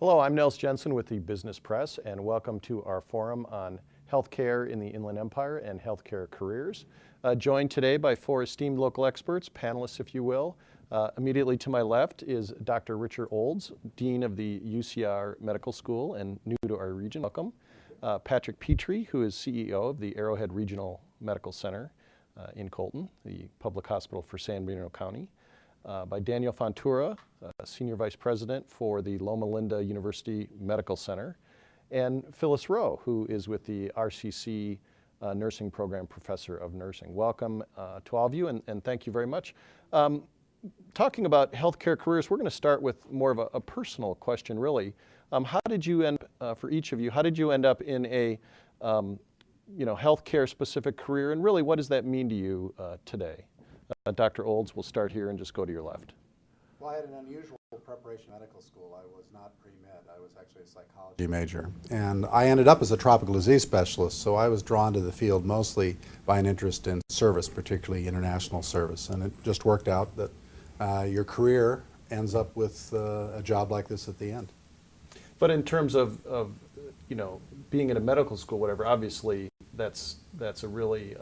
Hello, I'm Nels Jensen with the Business Press, and welcome to our forum on healthcare in the Inland Empire and healthcare careers. Joined today by four esteemed local experts, panelists if you will. Immediately to my left is Dr. Richard Olds, Dean of the UCR Medical School and new to our region. Welcome. Patrick Petrie, who is CEO of the Arrowhead Regional Medical Center in Colton, the public hospital for San Bernardino County. By Daniel Fontoura, Senior Vice President for the Loma Linda University Medical Center, and Phyllis Rowe, who is with the RCC Nursing Program Professor of Nursing. Welcome to all of you, and thank you very much. Talking about healthcare careers, we're going to start with more of a personal question, really. How did you end, for each of you, how did you end up in a healthcare specific career, and really what does that mean to you today? Dr. Olds, we'll start here and just go to your left. Well, I had an unusual preparation in medical school. I was not pre-med. I was actually a psychology major. And I ended up as a tropical disease specialist, so I was drawn to the field mostly by an interest in service, particularly international service. And it just worked out that your career ends up with a job like this at the end. But in terms of being in a medical school, whatever, obviously that's a really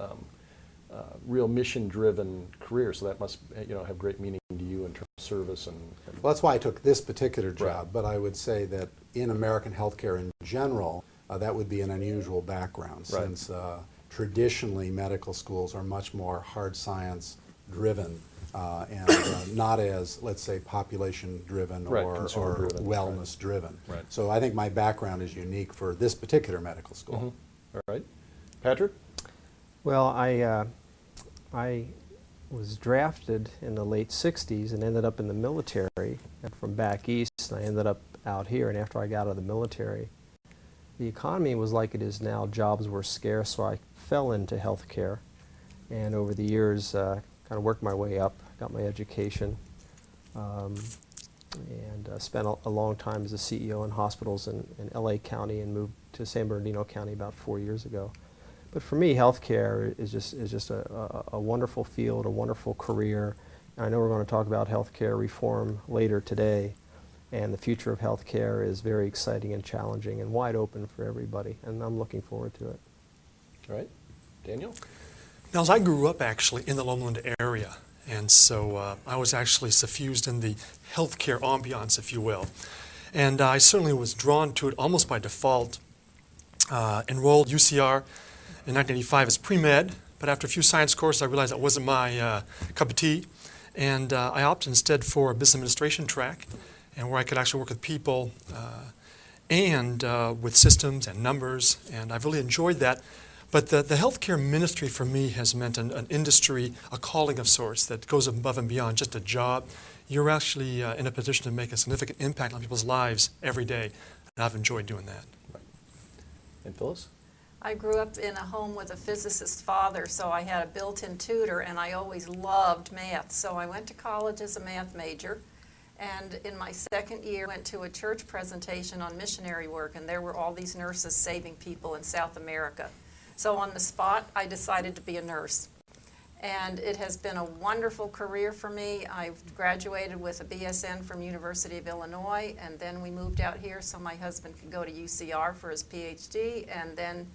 real mission-driven career, so that must have great meaning to you in terms of service and well, that's why I took this particular job. Right. But I would say that in American healthcare in general, that would be an unusual background, Right. since traditionally medical schools are much more hard science driven and not as, let's say, population driven Right, or consumer-driven. wellness driven. Right. So I think my background is unique for this particular medical school. Mm-hmm. All right. Patrick? Well, I was drafted in the late 60s and ended up in the military. And from back east, I ended up out here. And after I got out of the military, the economy was like it is now. Jobs were scarce, so I fell into healthcare. And over the years, kind of worked my way up, got my education, and spent a long time as a CEO in hospitals in LA County and moved to San Bernardino County about 4 years ago. But for me, healthcare is just a wonderful field, a wonderful career. And I know we're going to talk about healthcare reform later today, and the future of healthcare is very exciting and challenging and wide open for everybody, and I'm looking forward to it. All right. Daniel? Now, as I grew up actually in the Loma Linda area, and so I was actually suffused in the healthcare ambiance, if you will. And I certainly was drawn to it almost by default. Enrolled UCR in 1985 as pre-med, but after a few science courses I realized that wasn't my cup of tea, and I opted instead for a business administration track, and where I could actually work with people and with systems and numbers, and I've really enjoyed that. But the healthcare ministry for me has meant an industry, a calling of sorts that goes above and beyond just a job. You're actually in a position to make a significant impact on people's lives every day, and I've enjoyed doing that. Right. And Phyllis? I grew up in a home with a physicist father, so I had a built-in tutor, and I always loved math. So I went to college as a math major, and in my second year went to a church presentation on missionary work, and there were all these nurses saving people in South America. So on the spot, I decided to be a nurse. And it has been a wonderful career for me. I've graduated with a BSN from University of Illinois, and then we moved out here so my husband could go to UCR for his PhD, and then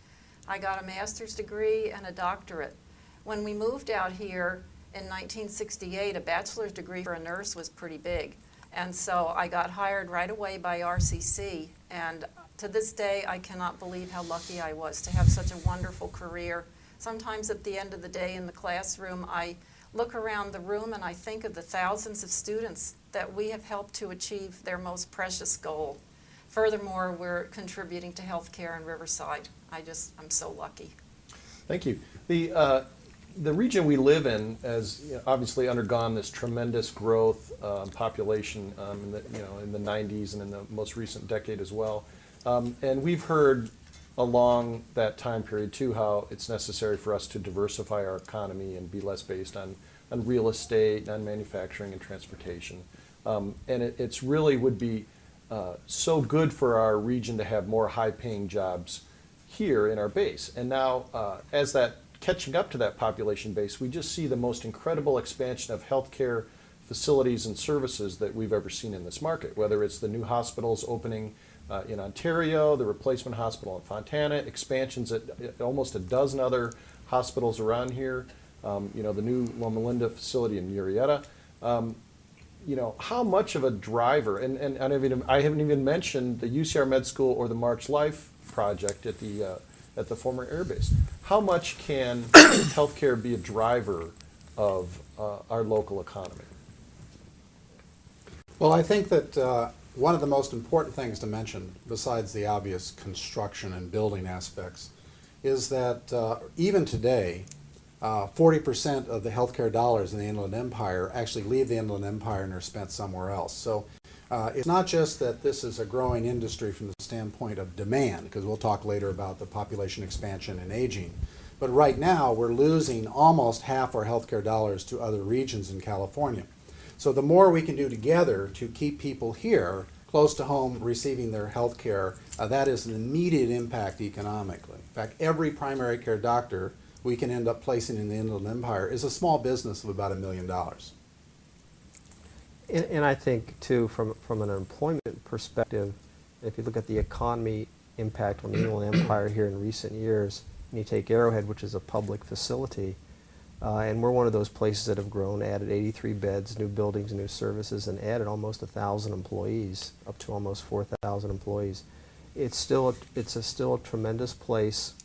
I got a master's degree and a doctorate. When we moved out here in 1968, a bachelor's degree for a nurse was pretty big. And so I got hired right away by RCC, and to this day I cannot believe how lucky I was to have such a wonderful career. Sometimes at the end of the day in the classroom, I look around the room and I think of the thousands of students that we have helped to achieve their most precious goal. Furthermore, we're contributing to healthcare in Riverside. I'm so lucky. Thank you. The region we live in has obviously undergone this tremendous growth, population in the 90s and in the most recent decade as well. And we've heard along that time period too how it's necessary for us to diversify our economy and be less based on real estate, on manufacturing and transportation. And it's really would be so good for our region to have more high-paying jobs here in our base. And now, as that catching up to that population base, we just see the most incredible expansion of healthcare facilities and services that we've ever seen in this market, whether it's the new hospitals opening in Ontario, the replacement hospital in Fontana, expansions at almost a dozen other hospitals around here, the new Loma Linda facility in Murrieta. How much of a driver, and I haven't even mentioned the UCR Med School or the March Life project at the former Air Base. How much can healthcare be a driver of our local economy? Well, I think that one of the most important things to mention, besides the obvious construction and building aspects, is that even today, 40% of the healthcare dollars in the Inland Empire actually leave the Inland Empire and are spent somewhere else. So it's not just that this is a growing industry from the standpoint of demand, because we'll talk later about the population expansion and aging, but right now we're losing almost half our healthcare dollars to other regions in California. So the more we can do together to keep people here close to home receiving their health care, that is an immediate impact economically. In fact, every primary care doctor we can end up placing in the Inland Empire is a small business of about $1 million. And I think, too, from an employment perspective, if you look at the economy impact on the Inland Empire here in recent years, and you take Arrowhead, which is a public facility, and we're one of those places that have grown, added 83 beds, new buildings, new services, and added almost 1,000 employees, up to almost 4,000 employees. It's still a tremendous place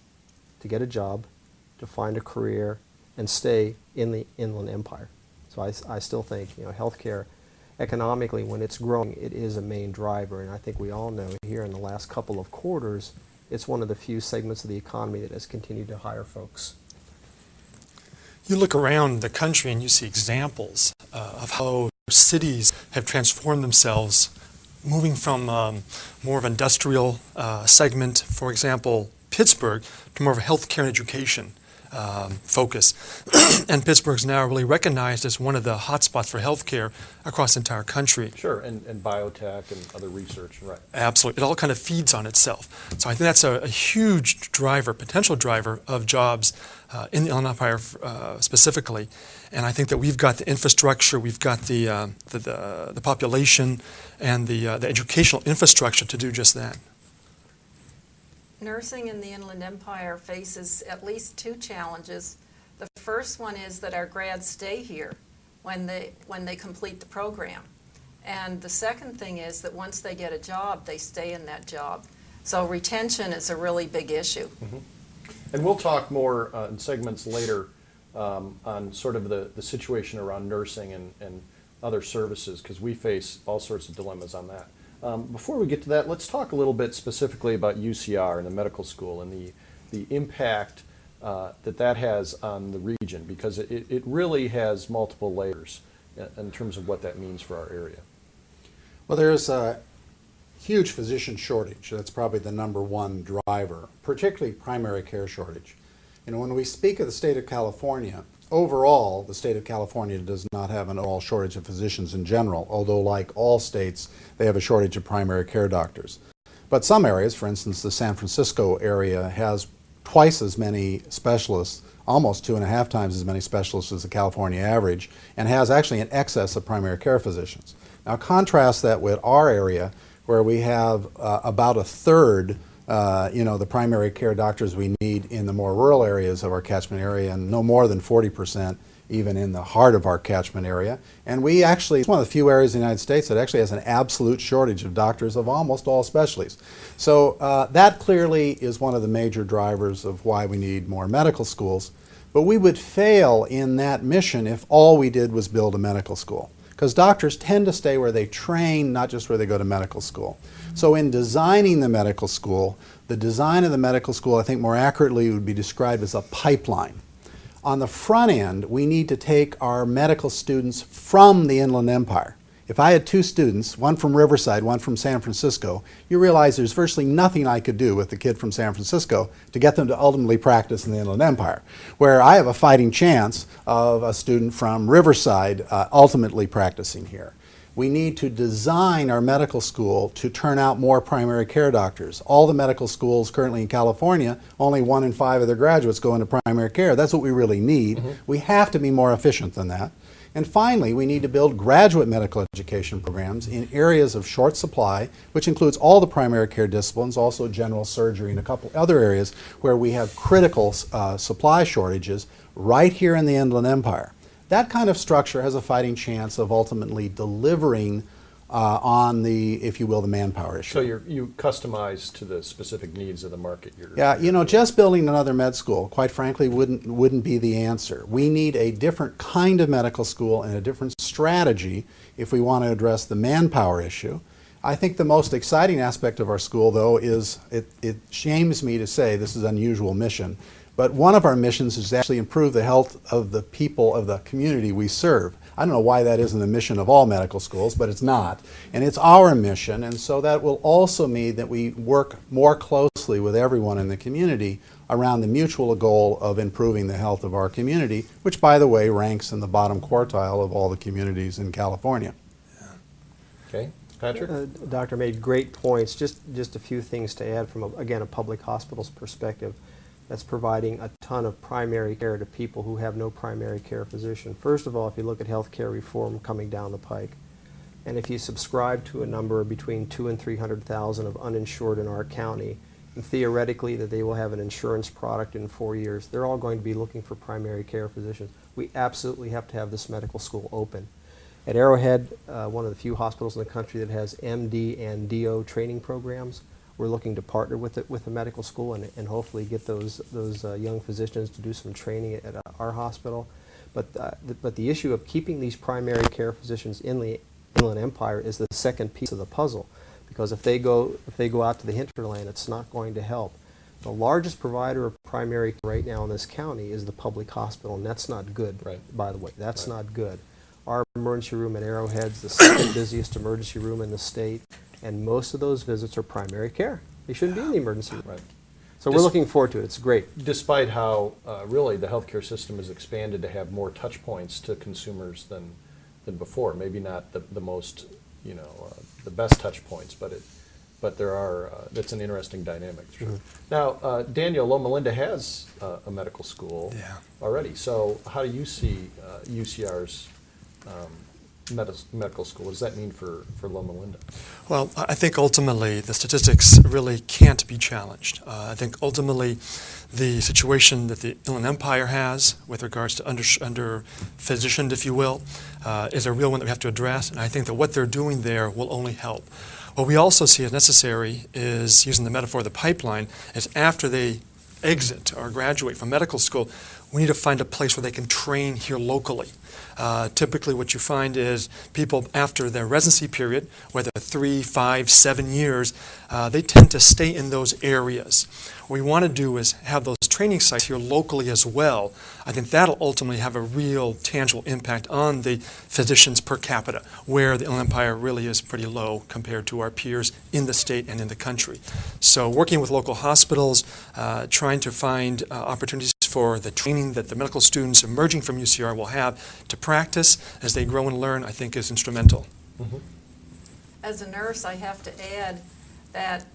to get a job, to find a career, and stay in the Inland Empire. So I still think healthcare economically, when it's growing, it is a main driver, and I think we all know here in the last couple of quarters, it's one of the few segments of the economy that has continued to hire folks. You look around the country and you see examples of how cities have transformed themselves, moving from more of an industrial segment, for example, Pittsburgh, to more of a healthcare and education focus. And Pittsburgh's now really recognized as one of the hotspots for healthcare across the entire country. Sure, and biotech and other research, right. Absolutely. It all kind of feeds on itself. So I think that's a huge driver, potential driver of jobs in the Inland Empire specifically. And I think that we've got the infrastructure, we've got the population, and the educational infrastructure to do just that. Nursing in the Inland Empire faces at least two challenges. The first one is that our grads stay here when they complete the program. And the second thing is that once they get a job, they stay in that job. So retention is a really big issue. Mm-hmm. And we'll talk more in segments later on sort of the situation around nursing and other services, because we face all sorts of dilemmas on that. Before we get to that, let's talk a little bit specifically about UCR and the medical school and the impact that has on the region, because it really has multiple layers in terms of what that means for our area. Well, there's a huge physician shortage. That's probably the #1 driver, particularly primary care shortage. When we speak of the state of California, overall, the state of California does not have an overall shortage of physicians in general, although like all states, they have a shortage of primary care doctors. But some areas, for instance, the San Francisco area has twice as many specialists, almost 2.5 times as many specialists as the California average, and has actually an excess of primary care physicians. Now contrast that with our area, where we have about a third the primary care doctors we need in the more rural areas of our catchment area, and no more than 40% even in the heart of our catchment area. And we actually, it's one of the few areas in the United States that actually has an absolute shortage of doctors of almost all specialties. So that clearly is one of the major drivers of why we need more medical schools. But we would fail in that mission if all we did was build a medical school, because doctors tend to stay where they train, not just where they go to medical school. So in designing the medical school, the design of the medical school, I think more accurately would be described as a pipeline. On the front end, we need to take our medical students from the Inland Empire. If I had 2 students, one from Riverside, one from San Francisco, you realize there's virtually nothing I could do with the kid from San Francisco to get them to ultimately practice in the Inland Empire, where I have a fighting chance of a student from Riverside ultimately practicing here. We need to design our medical school to turn out more primary care doctors. All the medical schools currently in California, only 1 in 5 of their graduates go into primary care. That's what we really need. Mm-hmm. We have to be more efficient than that. And finally, we need to build graduate medical education programs in areas of short supply, which includes all the primary care disciplines, also general surgery and a couple other areas where we have critical supply shortages right here in the Inland Empire. That kind of structure has a fighting chance of ultimately delivering on the, if you will, the manpower issue. So you customize to the specific needs of the market. Yeah, you know, just building another med school, quite frankly, wouldn't be the answer. We need a different kind of medical school and a different strategy if we want to address the manpower issue. I think the most exciting aspect of our school, though, is, it shames me to say this is an unusual mission, but one of our missions is to actually improve the health of the people of the community we serve. I don't know why that isn't the mission of all medical schools, but it's not. And it's our mission, and so that will also mean that we work more closely with everyone in the community around the mutual goal of improving the health of our community, which, by the way, ranks in the bottom quartile of all the communities in California. Okay, Patrick? Doctor made great points. Just a few things to add from, again, a public hospital's perspective. That's providing a ton of primary care to people who have no primary care physician. First of all, if you look at health care reform coming down the pike, and if you subscribe to a number between 200,000 and 300,000 of uninsured in our county, and theoretically that they will have an insurance product in 4 years, they're all going to be looking for primary care physicians. We absolutely have to have this medical school open. At Arrowhead, one of the few hospitals in the country that has MD and DO training programs, we're looking to partner with the medical school and hopefully get those young physicians to do some training at our hospital. But the issue of keeping these primary care physicians in the Inland Empire is the second piece of the puzzle, because if they go out to the hinterland, it's not going to help. The largest provider of primary care right now in this county is the public hospital, and that's not good. Right. By the way, that's not good. Our emergency room at Arrowhead's the second busiest emergency room in the state. And most of those visits are primary care. They shouldn't be in the emergency room. Right. So we're looking forward to it. It's great. Despite how really the healthcare system has expanded to have more touch points to consumers than before. Maybe not the most, the best touch points, but there are, that's an interesting dynamic. Sure. Mm-hmm. Now, Daniel, Loma Linda has a medical school already. So how do you see UCR's medical school? What does that mean for Loma Linda? Well, I think ultimately the statistics really can't be challenged. I think ultimately the situation that the Inland Empire has with regards to under physicianed, if you will, is a real one that we have to address, and I think that what they're doing there will only help. What we also see as necessary is, using the metaphor of the pipeline, is after they exit or graduate from medical school, we need to find a place where they can train here locally. Typically what you find is people after their residency period, whether 3, 5, 7 years, they tend to stay in those areas. What we want to do is have those training sites here locally as well. I think that'll ultimately have a real tangible impact on the physicians per capita, where the Inland Empire really is pretty low compared to our peers in the state and in the country. So working with local hospitals, trying to find opportunities for the training that the medical students emerging from UCR will have to practice as they grow and learn, I think is instrumental. Mm-hmm. As a nurse, I have to add that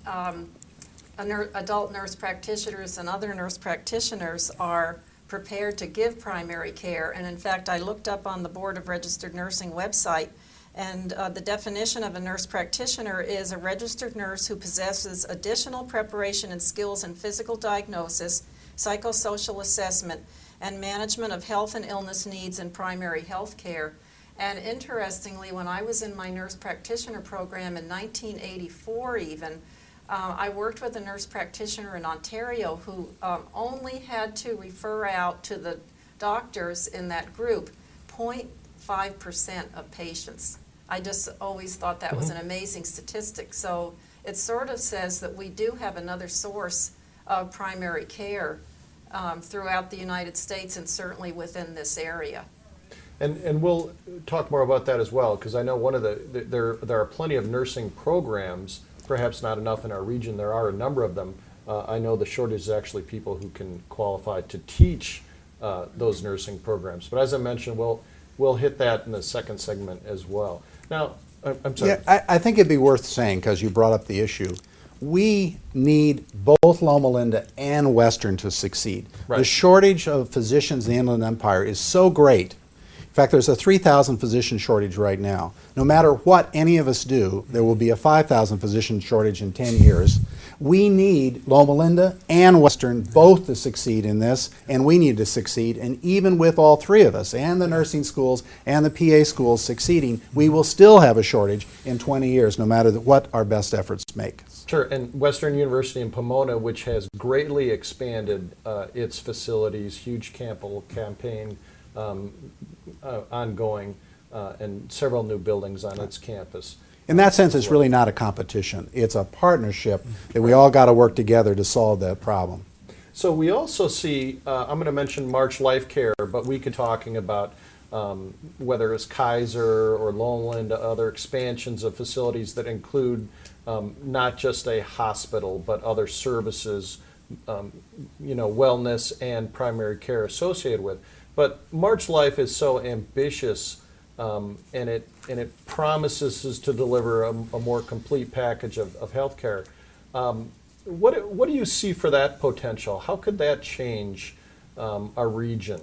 adult nurse practitioners and other nurse practitioners are prepared to give primary care. And in fact, I looked up on the Board of Registered Nursing website, and the definition of a nurse practitioner is a registered nurse who possesses additional preparation and skills in physical diagnosis, psychosocial assessment, and management of health and illness needs in primary health care. And interestingly, when I was in my nurse practitioner program in 1984 even, I worked with a nurse practitioner in Ontario who only had to refer out to the doctors in that group 0.5% of patients. I just always thought that was an amazing statistic. So it sort of says that we do have another source of primary care throughout the United States and certainly within this area. And we'll talk more about that as well, because I know one of there are plenty of nursing programs, perhaps not enough in our region. There are a number of them. I know the shortage is actually people who can qualify to teach those nursing programs. But as I mentioned, we'll hit that in the second segment as well. Now, I'm sorry. Yeah, I think it'd be worth saying, because you brought up the issue, we need both Loma Linda and Western to succeed. Right. The shortage of physicians in the Inland Empire is so great. In fact, there's a 3,000 physician shortage right now. No matter what any of us do, there will be a 5,000 physician shortage in 10 years. We need Loma Linda and Western both to succeed in this, and we need to succeed. And even with all three of us, and the nursing schools and the PA schools succeeding, we will still have a shortage in 20 years, no matter what our best efforts make. Sure, and Western University in Pomona, which has greatly expanded its facilities, huge campaign ongoing, and several new buildings on its campus. In that sense, it's really not a competition. It's a partnership that we all got to work together to solve that problem. So we also see, I'm going to mention March Life Care, but we could talking about whether it's Kaiser or Loma Linda, other expansions of facilities that include not just a hospital, but other services, wellness and primary care associated with. But March Life is so ambitious, and it promises to deliver a more complete package of health care. What do you see for that potential? How could that change our region?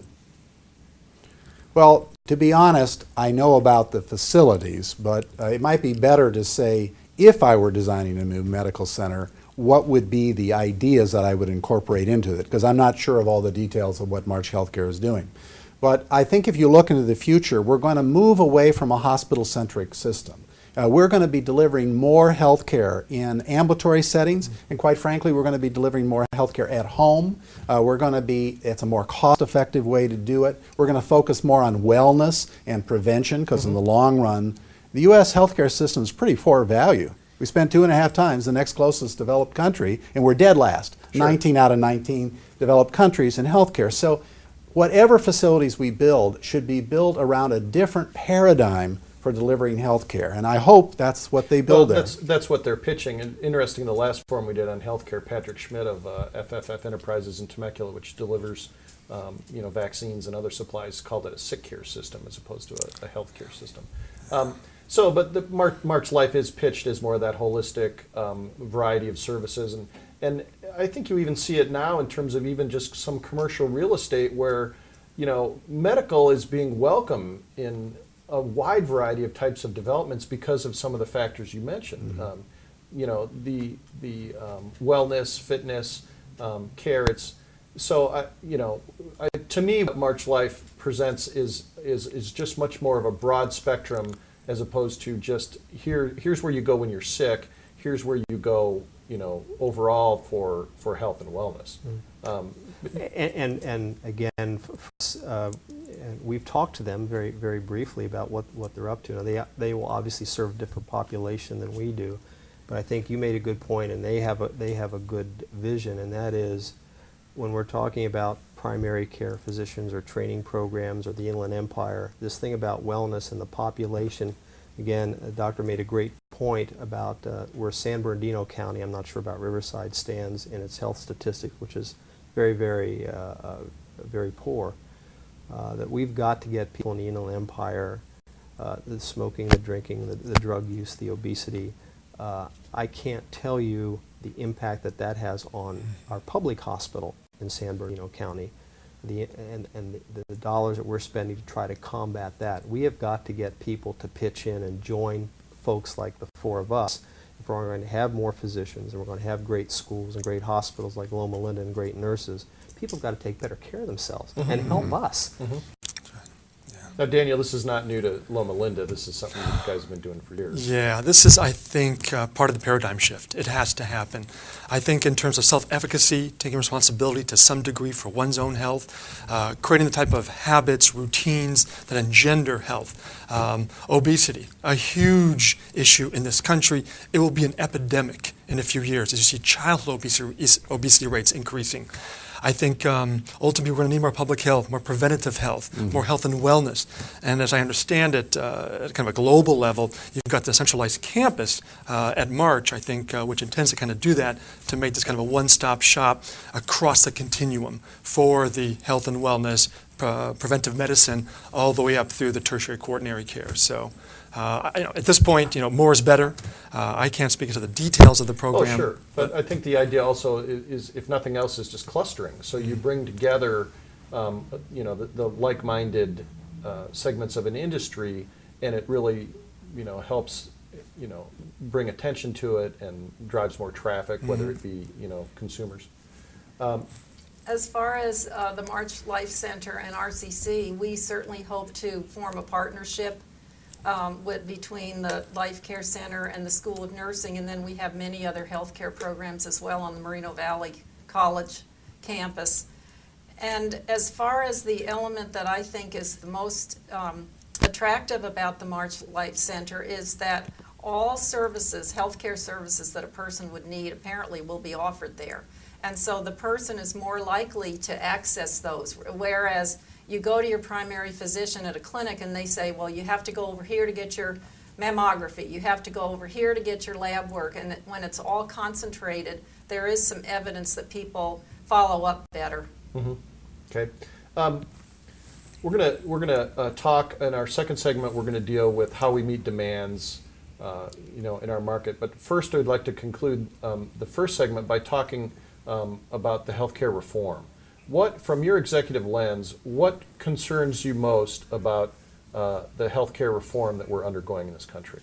Well, to be honest, I know about the facilities, but it might be better to say, if I were designing a new medical center, what would be the ideas that I would incorporate into it? Because I'm not sure of all the details of what March Healthcare is doing. But I think if you look into the future, we're going to move away from a hospital-centric system. We're going to be delivering more health care in ambulatory settings, and quite frankly, we're going to be delivering more health care at home. It's a more cost-effective way to do it. We're going to focus more on wellness and prevention, because in the long run, the U.S. healthcare system is pretty poor value. We spend 2.5 times the next closest developed country, and we're dead last. Sure. 19 out of 19 developed countries in healthcare. So whatever facilities we build should be built around a different paradigm for delivering health care, and I hope that's what they build there. That's what they're pitching. And interesting, the last forum we did on healthcare, Patrick Schmidt of FFF Enterprises in Temecula, which delivers vaccines and other supplies, called it a sick care system as opposed to a healthcare system. But the March Life is pitched as more of that holistic variety of services, and I think you even see it now in terms of even just some commercial real estate where, medical is being welcome in a wide variety of types of developments because of some of the factors you mentioned. The wellness, fitness, care. To me, what March Life presents is just much more of a broad spectrum, as opposed to just here's where you go when you're sick, here's where you go, overall for health and wellness. And again, we've talked to them very, very briefly about what they're up to. Now they will obviously serve a different population than we do, but I think you made a good point, and they have a good vision, and that is when we're talking about primary care physicians or training programs or the Inland Empire, this thing about wellness and the population. Again, the doctor made a great point about where San Bernardino County, I'm not sure about Riverside, stands in its health statistics, which is very, very, very poor. That we've got to get people in the Inland Empire, the smoking, the drinking, the drug use, the obesity. I can't tell you the impact that has on our public hospital in San Bernardino County, and the dollars that we're spending to try to combat that. We have got to get people to pitch in and join folks like the four of us. If we're going to have more physicians and we're going to have great schools and great hospitals like Loma Linda and great nurses, people have got to take better care of themselves and help us. Now, Daniel, this is not new to Loma Linda. This is something you guys have been doing for years. Yeah, this is, I think, part of the paradigm shift. It has to happen. I think in terms of self-efficacy, taking responsibility to some degree for one's own health, creating the type of habits, routines that engender health. Obesity, a huge issue in this country. It will be an epidemic in a few years as you see childhood obesity rates increasing. I think ultimately we're going to need more public health, more preventative health, more health and wellness. And as I understand it, at kind of a global level, you've got the centralized campus at March, I think, which intends to kind of do that, to make this kind of a one-stop shop across the continuum for the health and wellness, preventive medicine, all the way up through the tertiary quaternary care. So at this point, more is better. I can't speak to the details of the program. Oh, sure. But I think the idea also is, if nothing else, is just clustering. So you bring together, the like-minded segments of an industry, and it really, helps, bring attention to it and drives more traffic, whether it be, consumers. As far as the March Life Center and RCC, we certainly hope to form a partnership between the Life Care Center and the School of Nursing, and then we have many other healthcare programs as well on the Moreno Valley College campus. And as far as the element that I think is the most attractive about the March Life Center is that all services, healthcare services that a person would need apparently will be offered there. And so the person is more likely to access those, whereas you go to your primary physician at a clinic and they say, well, you have to go over here to get your mammography, you have to go over here to get your lab work, and when it's all concentrated, there is some evidence that people follow up better. Mm-hmm. Okay. We're gonna talk in our second segment. We're gonna deal with how we meet demands, in our market. But first, I'd like to conclude the first segment by talking about the healthcare reform. From your executive lens, what concerns you most about the healthcare reform that we're undergoing in this country?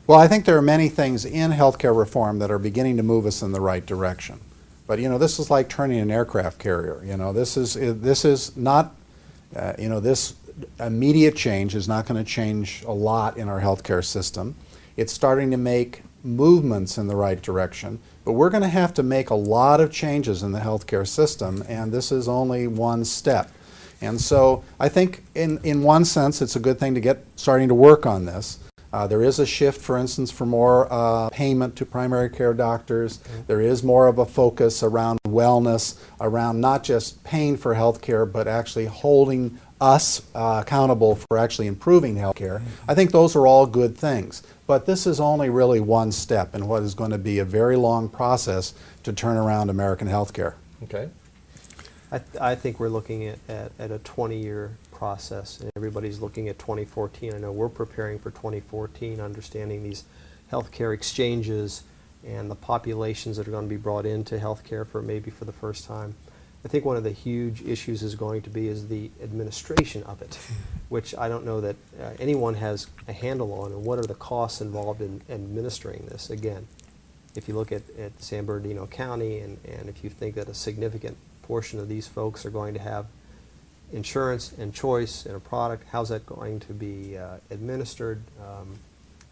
Well, I think there are many things in healthcare reform that are beginning to move us in the right direction. But this is like turning an aircraft carrier. This is not, this immediate change is not going to change a lot in our healthcare system. It's starting to make movements in the right direction, but we're going to have to make a lot of changes in the healthcare system, and this is only one step. And so I think in one sense it's a good thing to get starting to work on this. There is a shift, for instance, for more payment to primary care doctors. Mm-hmm. There is more of a focus around wellness, around not just paying for health care, but actually holding us accountable for actually improving health care. Mm-hmm. I think those are all good things. But this is only really one step in what is going to be a very long process to turn around American health care. Okay. I think we're looking at a 20-year process, and everybody's looking at 2014. I know we're preparing for 2014, understanding these healthcare exchanges and the populations that are going to be brought into healthcare for the first time. I think one of the huge issues is going to be the administration of it, which I don't know that anyone has a handle on, and what are the costs involved in administering this. Again, if you look at San Bernardino County, and if you think that a significant portion of these folks are going to have insurance and choice in a product, how's that going to be administered?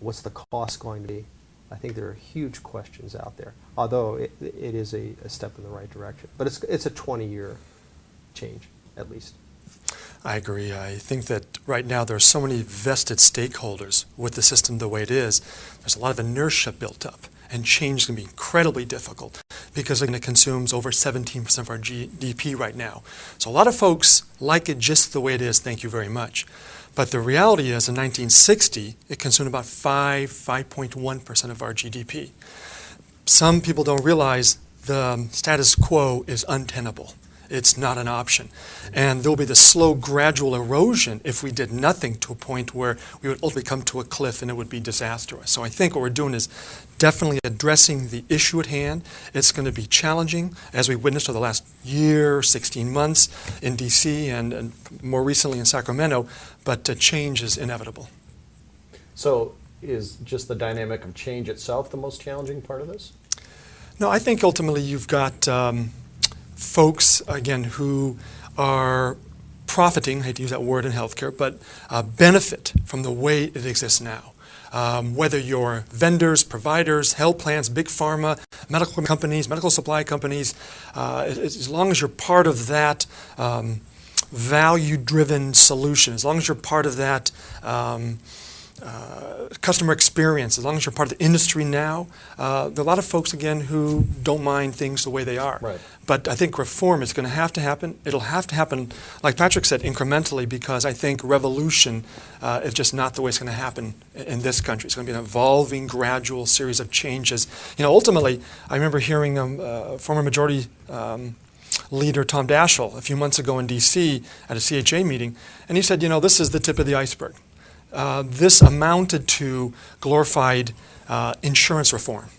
What's the cost going to be? I think there are huge questions out there, although it is a step in the right direction. But it's a 20-year change, at least. I agree. I think that right now there are so many vested stakeholders with the system the way it is. There's a lot of inertia built up, and change can be incredibly difficult because it consumes over 17% of our GDP right now. So a lot of folks like it just the way it is, thank you very much. But the reality is in 1960, it consumed about 5.1% of our GDP. Some people don't realize the status quo is untenable. It's not an option. And there will be the slow, gradual erosion if we did nothing to a point where we would ultimately come to a cliff and it would be disastrous. So I think what we're doing is definitely addressing the issue at hand. It's going to be challenging, as we witnessed over the last year, 16 months in D.C. and more recently in Sacramento, but change is inevitable. So is just the dynamic of change itself the most challenging part of this? No, I think ultimately you've got folks, again, who are profiting, I hate to use that word in healthcare, but benefit from the way it exists now. Whether you're vendors, providers, health plans, big pharma, medical companies, medical supply companies, as long as you're part of that value-driven solution, as long as you're part of that customer experience, as long as you're part of the industry now, there are a lot of folks, again, who don't mind things the way they are. Right. But I think reform is going to happen. It'll have to happen, like Patrick said, incrementally, because I think revolution is just not the way it's going to happen in this country. It's going to be an evolving, gradual series of changes. Ultimately, I remember hearing former majority leader Tom Daschle a few months ago in D.C. at a CHA meeting, and he said, this is the tip of the iceberg. This amounted to glorified insurance reform.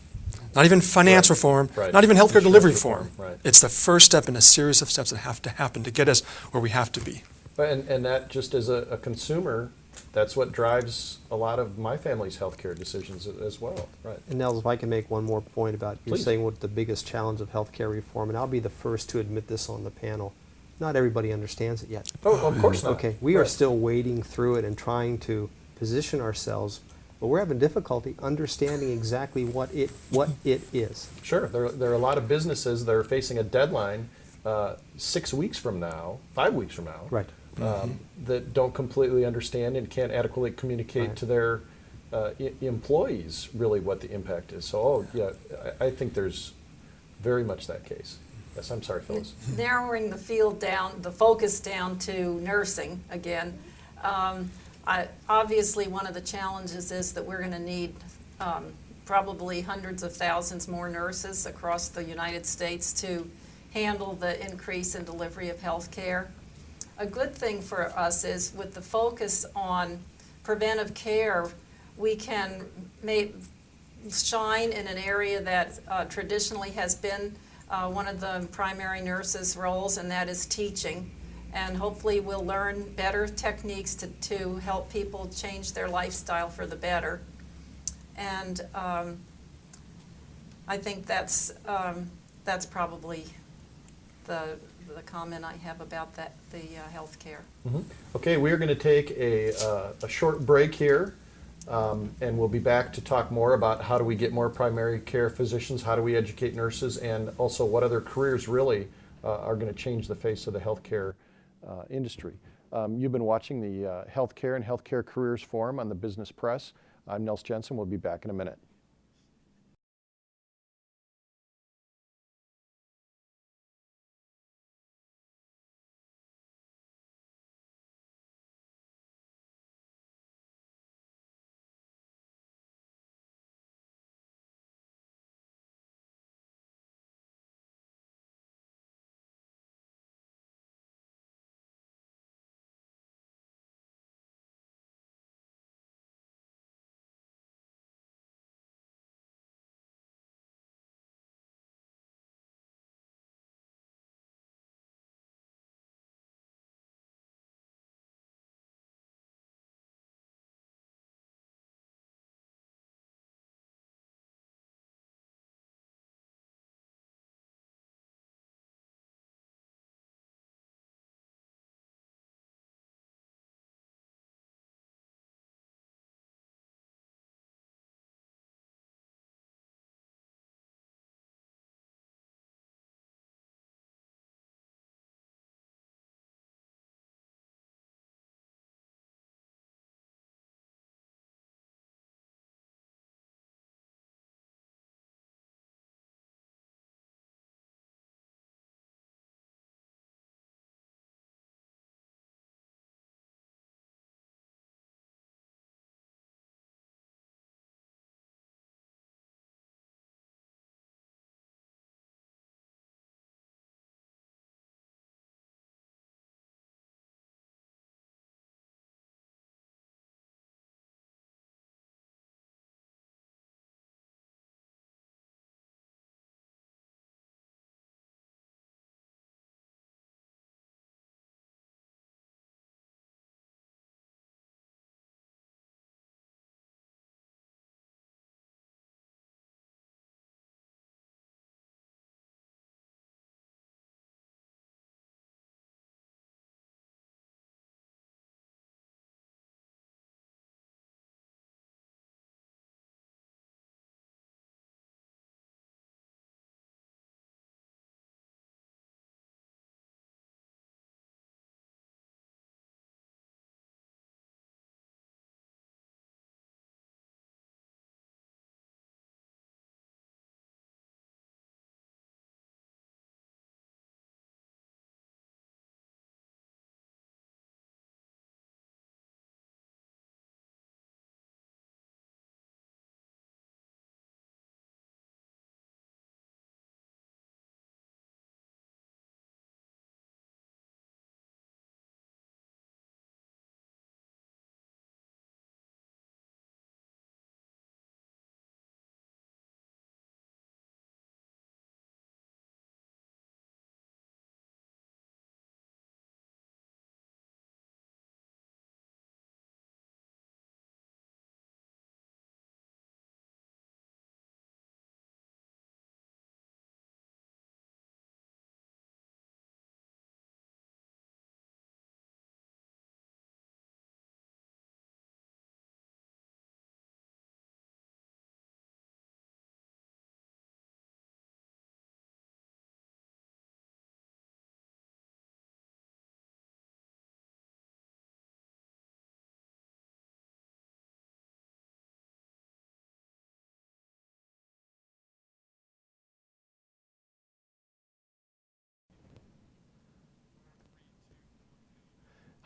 Not even finance reform, not even healthcare delivery reform. Right. It's the first step in a series of steps that have to happen to get us where we have to be. And that just as a consumer, that's what drives a lot of my family's healthcare decisions as well, right? And Nels, if I can make one more point about you're Please. saying what the biggest challenge of healthcare reform, and I'll be the first to admit this on the panel. Not everybody understands it yet. Oh, of course not. Okay, we are Right. still wading through it and trying to position ourselves, but we're having difficulty understanding exactly what it is. Sure, there are a lot of businesses that are facing a deadline 6 weeks from now, 5 weeks from now, Right. that don't completely understand and can't adequately communicate Right. to their employees really what the impact is. So, oh yeah, I think there's very much that case. Yes, I'm sorry, Phyllis. Narrowing the field down, the focus down to nursing again. Obviously, one of the challenges is that we're going to need probably hundreds of thousands more nurses across the United States to handle the increase in delivery of health care. A good thing for us is with the focus on preventive care, we can shine in an area that traditionally has been one of the primary nurses' roles, and that is teaching. And hopefully we'll learn better techniques to help people change their lifestyle for the better. And I think that's probably the comment I have about the health care. Okay, we are going to take a short break here, and we'll be back to talk more about how do we get more primary care physicians, how do we educate nurses, and also what other careers really are going to change the face of the healthcare industry. You've been watching the Healthcare and Healthcare Careers Forum on the Business Press. I'm Nels Jensen. We'll be back in a minute.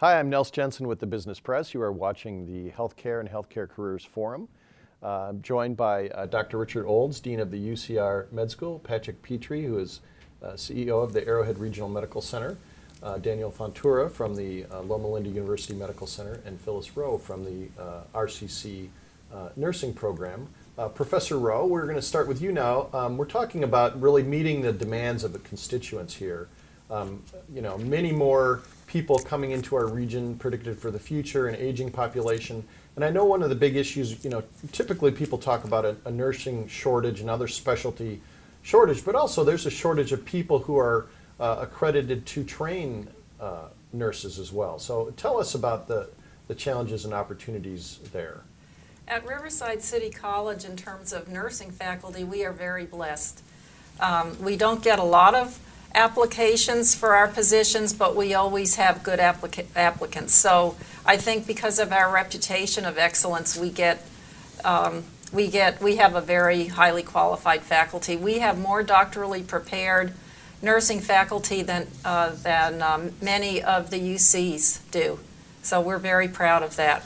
Hi, I'm Nels Jensen with the Business Press. You are watching the Healthcare and Healthcare Careers Forum. I'm joined by Dr. Richard Olds, Dean of the UCR Med School, Patrick Petrie, who is CEO of the Arrowhead Regional Medical Center, Daniel Fontura from the Loma Linda University Medical Center, and Phyllis Rowe from the RCC nursing program. Professor Rowe, we're going to start with you now. We're talking about really meeting the demands of the constituents here. Many more people coming into our region predicted for the future, an aging population. And I know one of the big issues, typically people talk about a nursing shortage and other specialty shortage, but also there's a shortage of people who are accredited to train nurses as well. So tell us about the challenges and opportunities there. At Riverside City College, in terms of nursing faculty, we are very blessed. We don't get a lot of applications for our positions, but we always have good applicants. So I think because of our reputation of excellence, we have a very highly qualified faculty. We have more doctorally prepared nursing faculty than many of the UCs do. So we're very proud of that.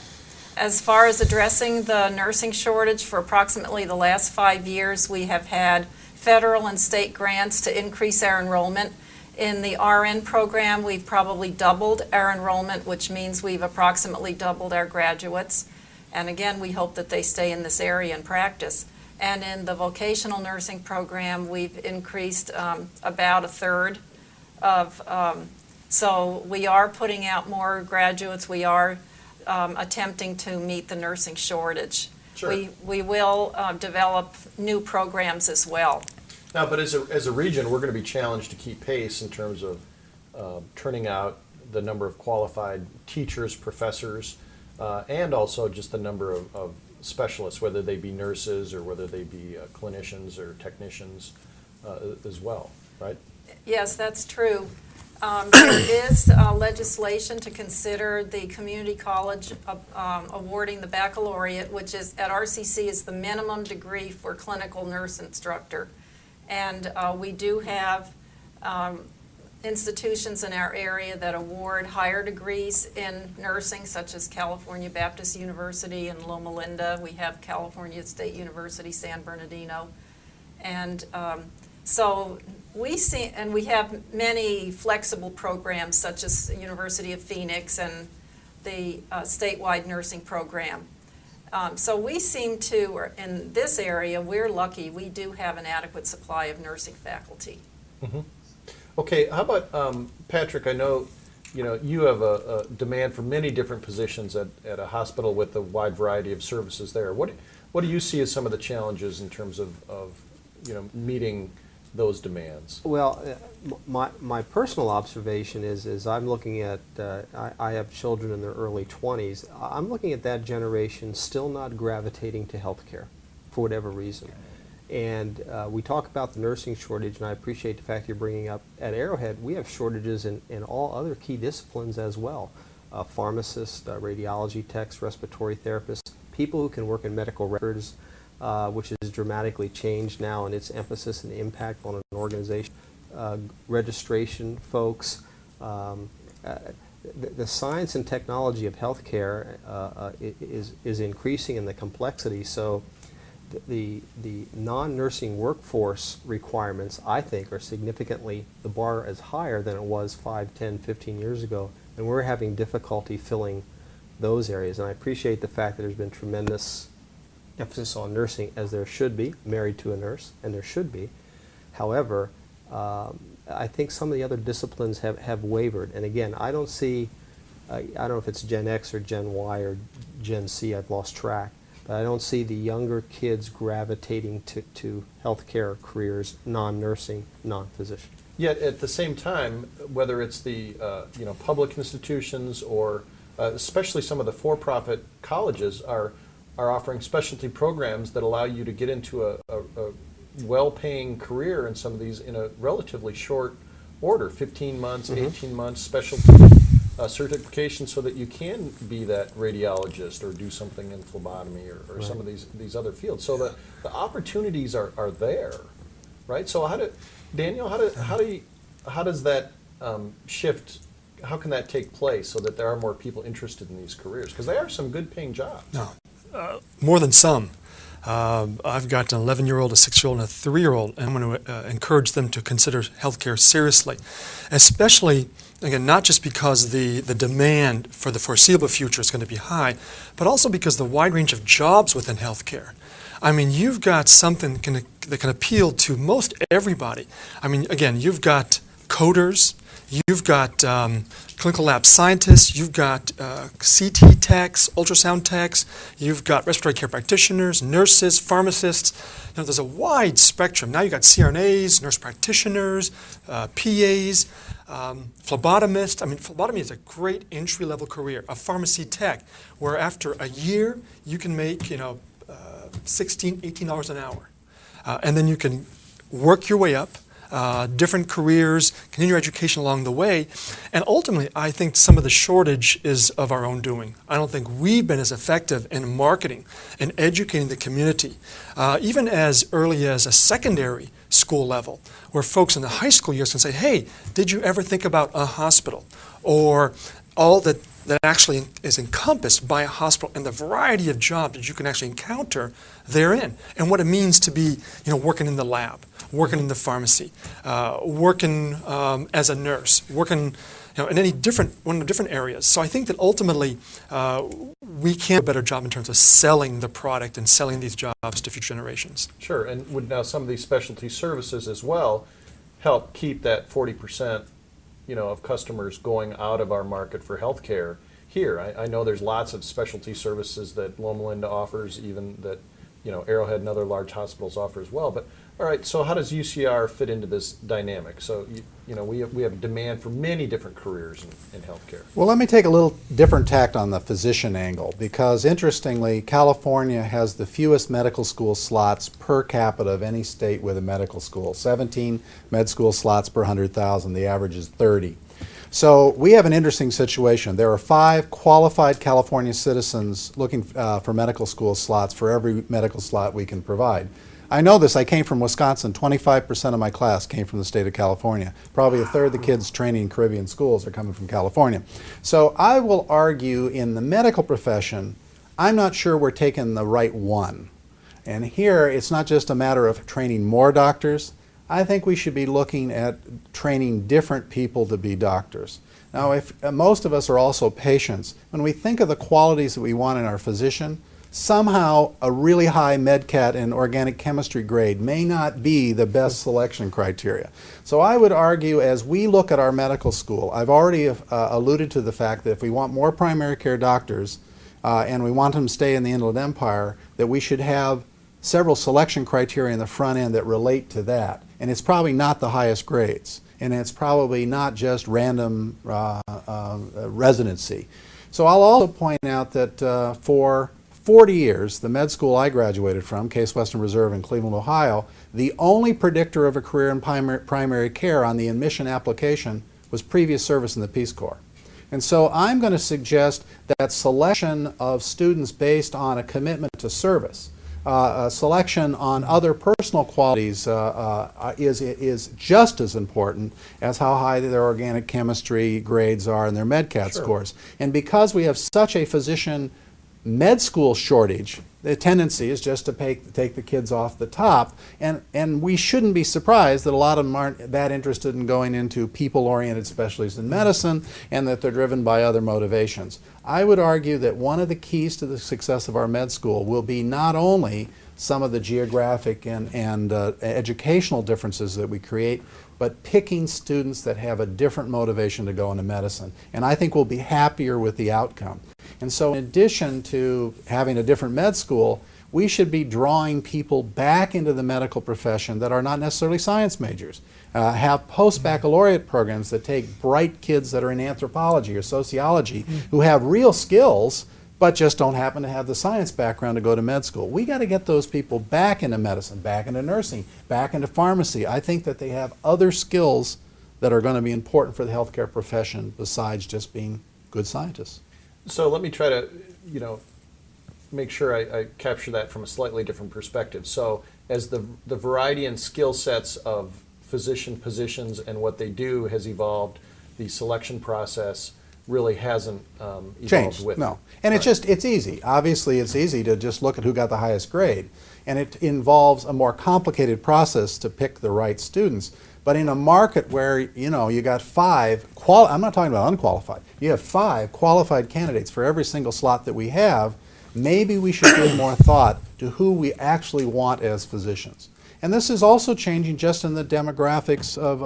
As far as addressing the nursing shortage, for approximately the last 5 years, we have had federal and state grants to increase our enrollment. In the RN program, we've probably doubled our enrollment, which means we've approximately doubled our graduates. And again, we hope that they stay in this area and practice. And in the vocational nursing program, we've increased about a third so we are putting out more graduates. We are attempting to meet the nursing shortage. Sure. We will develop new programs as well. Now, but as a region, we're going to be challenged to keep pace in terms of turning out the number of qualified teachers, professors, and also just the number of specialists, whether they be nurses or whether they be clinicians or technicians as well, right? Yes, that's true. There is legislation to consider the community college awarding the baccalaureate, which is at RCC is the minimum degree for clinical nurse instructor. And we do have institutions in our area that award higher degrees in nursing, such as California Baptist University in Loma Linda. We have California State University, San Bernardino. And so we have many flexible programs, such as University of Phoenix and the statewide nursing program. So we seem to, in this area, we're lucky. We do have an adequate supply of nursing faculty. Mm-hmm. Okay, how about Patrick? I know you have a demand for many different positions at a hospital with a wide variety of services there. What do you see as some of the challenges in terms of meeting those demands? Well, my personal observation is I'm looking at, I have children in their early 20s. I'm looking at that generation still not gravitating to healthcare for whatever reason. And we talk about the nursing shortage, and I appreciate the fact you're bringing up at Arrowhead, we have shortages in all other key disciplines as well. Pharmacists, radiology techs, respiratory therapists, people who can work in medical records, which has dramatically changed now in its emphasis and impact on an organization. Registration folks, the science and technology of healthcare is increasing in the complexity. So the non-nursing workforce requirements, I think, are significantly, the bar is higher than it was 5, 10, 15 years ago, and we're having difficulty filling those areas. And I appreciate the fact that there's been tremendous emphasis on nursing, as there should be, married to a nurse, and there should be. However, I think some of the other disciplines have wavered. And again, I don't see, I don't know if it's Gen X or Gen Y or Gen C, I've lost track, but I don't see the younger kids gravitating to healthcare careers, non-nursing, non-physician. Yet at the same time, whether it's the public institutions or especially some of the for-profit colleges are offering specialty programs that allow you to get into a well-paying career in some of these in a relatively short order, 15 months, 18 months, specialty certification, so that you can be that radiologist or do something in phlebotomy or some of these other fields. So the opportunities are there, right? So Daniel, how does that shift how can that take place so that there are more people interested in these careers? Because they are some good paying jobs. No, more than some. I've got an 11-year-old, a 6-year-old, and a 3-year-old, and I'm going to encourage them to consider healthcare seriously, especially, again, not just because the demand for the foreseeable future is going to be high, but also because the wide range of jobs within healthcare. I mean, you've got something that can appeal to most everybody. I mean, again, you've got coders, you've got clinical lab scientists, you've got CT techs, ultrasound techs, you've got respiratory care practitioners, nurses, pharmacists. You know, there's a wide spectrum. Now you've got CRNAs, nurse practitioners, PAs, phlebotomists. I mean, phlebotomy is a great entry-level career. A pharmacy tech, where after a year you can make, you know, $16, $18 an hour. And then you can work your way up, different careers, continue your education along the way. And ultimately, I think some of the shortage is of our own doing. I don't think we've been as effective in marketing and educating the community, even as early as a secondary school level, where folks in the high school years can say, hey, did you ever think about a hospital? Or all that actually is encompassed by a hospital and the variety of jobs that you can actually encounter therein, and what it means to be, you know, working in the lab, working in the pharmacy, working as a nurse, working, you know, in one of the different areas. So I think that ultimately we can do a better job in terms of selling the product and selling these jobs to future generations. Sure, and would now some of these specialty services as well help keep that 40%, you know, of customers going out of our market for healthcare here? I know there's lots of specialty services that Loma Linda offers, even that, you know, Arrowhead and other large hospitals offer as well. But all right, so how does UCR fit into this dynamic? So you know, we have a demand for many different careers in healthcare. Well, let me take a little different tact on the physician angle, because interestingly, California has the fewest medical school slots per capita of any state with a medical school. 17 med school slots per 100,000. The average is 30. So we have an interesting situation. There are 5 qualified California citizens looking for medical school slots for every medical slot we can provide. I know this. I came from Wisconsin. 25% of my class came from the state of California. Probably a third of the kids training in Caribbean schools are coming from California. So I will argue in the medical profession, I'm not sure we're taking the right one. And here, it's not just a matter of training more doctors. I think we should be looking at training different people to be doctors. Now, if most of us are also patients, when we think of the qualities that we want in our physician, somehow a really high MedCat and organic chemistry grade may not be the best selection criteria. So I would argue, as we look at our medical school, I've already alluded to the fact that if we want more primary care doctors and we want them to stay in the Inland Empire, that we should have several selection criteria in the front end that relate to that. And it's probably not the highest grades. And it's probably not just random residency. So I'll also point out that for 40 years, the med school I graduated from, Case Western Reserve in Cleveland, Ohio, the only predictor of a career in primary care on the admission application was previous service in the Peace Corps. And so I'm going to suggest that selection of students based on a commitment to service, selection on other personal qualities is just as important as how high their organic chemistry grades are and their MedCat scores. And because we have such a physician med school shortage, the tendency is just to take the kids off the top, and we shouldn't be surprised that a lot of them aren't that interested in going into people-oriented specialties in medicine, and that they're driven by other motivations. I would argue that one of the keys to the success of our med school will be not only some of the geographic and educational differences that we create, but picking students that have a different motivation to go into medicine. And I think we'll be happier with the outcome. And so in addition to having a different med school, we should be drawing people back into the medical profession that are not necessarily science majors. Have post-baccalaureate programs that take bright kids that are in anthropology or sociology who have real skills but just don't happen to have the science background to go to med school. We got to get those people back into medicine, back into nursing, back into pharmacy. I think that they have other skills that are going to be important for the healthcare profession besides just being good scientists. So let me try to, make sure I capture that from a slightly different perspective. So as the variety and skill sets of physician positions and what they do has evolved, the selection process really hasn't evolved Changed, with no. it. And Right. it's easy. Obviously, it's easy to just look at who got the highest grade. And it involves a more complicated process to pick the right students. But in a market where, you got I'm not talking about unqualified, you have 5 qualified candidates for every single slot that we have, maybe we should give more thought to who we actually want as physicians. And this is also changing just in the demographics of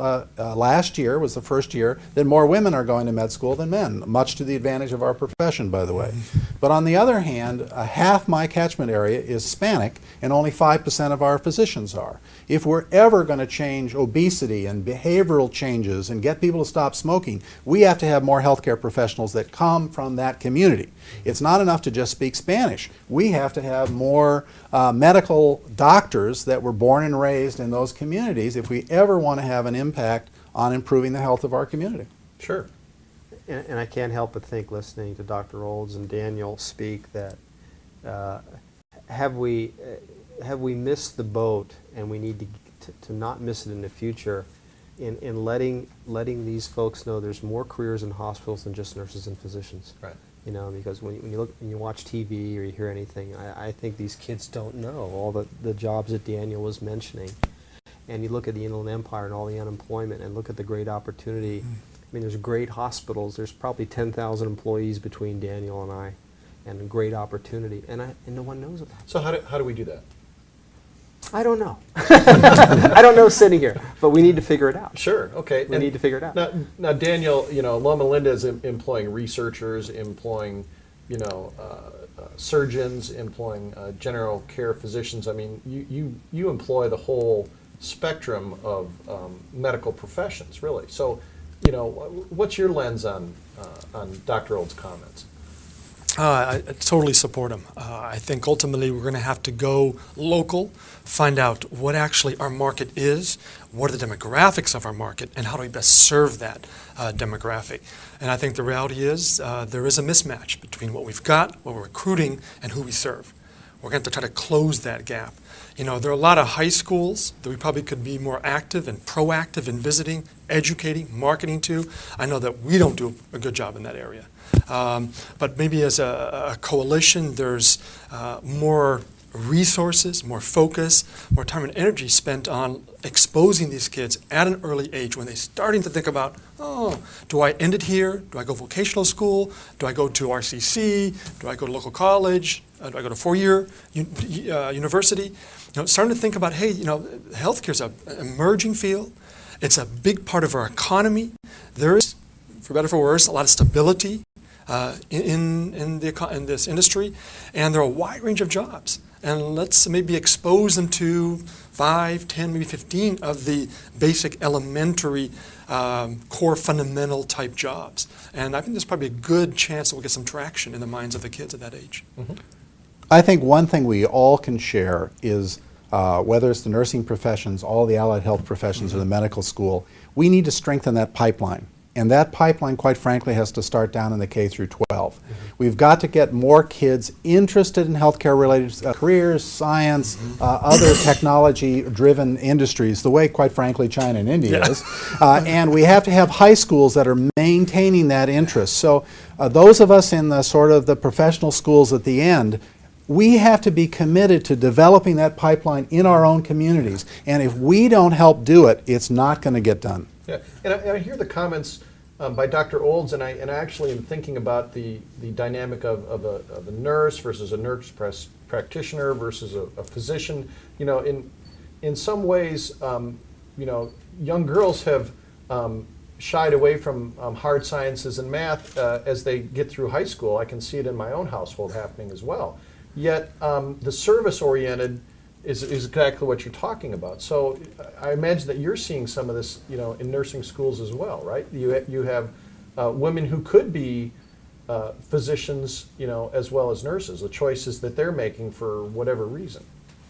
last year was the first year that more women are going to med school than men, much to the advantage of our profession, by the way. But on the other hand, half my catchment area is Hispanic, and only 5% of our physicians are. If we're ever going to change obesity and behavioral changes and get people to stop smoking, we have to have more healthcare professionals that come from that community. It's not enough to just speak Spanish. We have to have more medical doctors that were born and raised in those communities if we ever want to have an impact on improving the health of our community. Sure. And I can't help but think, listening to Dr. Olds and Daniel speak, that have we missed the boat, and we need to not miss it in the future in letting these folks know there's more careers in hospitals than just nurses and physicians. Right. Because when you watch TV or you hear anything, I think these kids don't know all the jobs that Daniel was mentioning. And you look at the Inland Empire and all the unemployment, and look at the great opportunity. I mean, there's great hospitals. There's probably 10,000 employees between Daniel and I, and a great opportunity. And no one knows about it. So how do we do that? I don't know. I don't know sitting here, but we need to figure it out. Sure. Okay. We need to figure it out. Now, Daniel, Loma Linda is employing researchers, employing, surgeons, employing general care physicians. I mean, you employ the whole spectrum of medical professions, really. So, what's your lens on Dr. Old's comments? I totally support him. I think ultimately we're going to have to go local, find out what actually our market is, what are the demographics of our market, and how do we best serve that demographic. And I think the reality is there is a mismatch between what we've got, what we're recruiting, and who we serve. We're going to have to try to close that gap. There are a lot of high schools that we probably could be more active and proactive in visiting, educating, marketing to. I know that we don't do a good job in that area. But maybe as a coalition, there's more resources, more focus, more time and energy spent on exposing these kids at an early age when they're starting to think about, do I end it here? Do I go vocational school? Do I go to RCC? Do I go to local college? Do I go to four-year university? Starting to think about, hey, healthcare is an emerging field. It's a big part of our economy. There is, for better or for worse, a lot of stability in this industry, and there are a wide range of jobs. And let's maybe expose them to 5, 10, maybe 15 of the basic elementary core fundamental type jobs. And I think there's probably a good chance that we'll get some traction in the minds of the kids at that age. Mm-hmm. I think one thing we all can share is whether it's the nursing professions, all the allied health professions, or the medical school, we need to strengthen that pipeline. And that pipeline, quite frankly, has to start down in the K through 12. We've got to get more kids interested in healthcare-related careers, science, other technology-driven industries, the way, quite frankly, China and India is. And we have to have high schools that are maintaining that interest. So those of us in the sort of the professional schools at the end, we have to be committed to developing that pipeline in our own communities. And if we don't help do it, it's not going to get done. Yeah, and I hear the comments by Dr. Olds, and I actually am thinking about the dynamic of a nurse versus a nurse practitioner versus a physician. In some ways, young girls have shied away from hard sciences and math as they get through high school. I can see it in my own household happening as well. Yet the service-oriented is exactly what you're talking about. So I imagine that you're seeing some of this, in nursing schools as well, right? You have women who could be physicians, as well as nurses, the choices that they're making for whatever reason.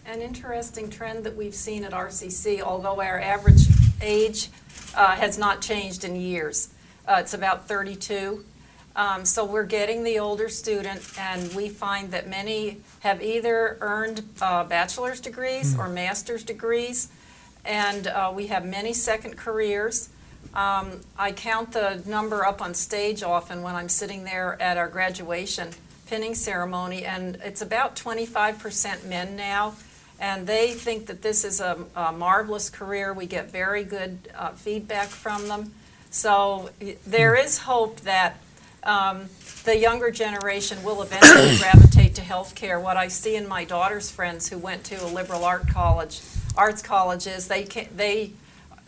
An interesting trend that we've seen at RCC, although our average age has not changed in years. It's about 32. So we're getting the older student, and we find that many have either earned bachelor's degrees or master's degrees, and we have many second careers. I count the number up on stage often when I'm sitting there at our graduation pinning ceremony, and it's about 25% men now, and they think that this is a marvelous career. We get very good feedback from them. So there is hope that the younger generation will eventually gravitate to healthcare. What I see in my daughter's friends who went to a liberal arts colleges,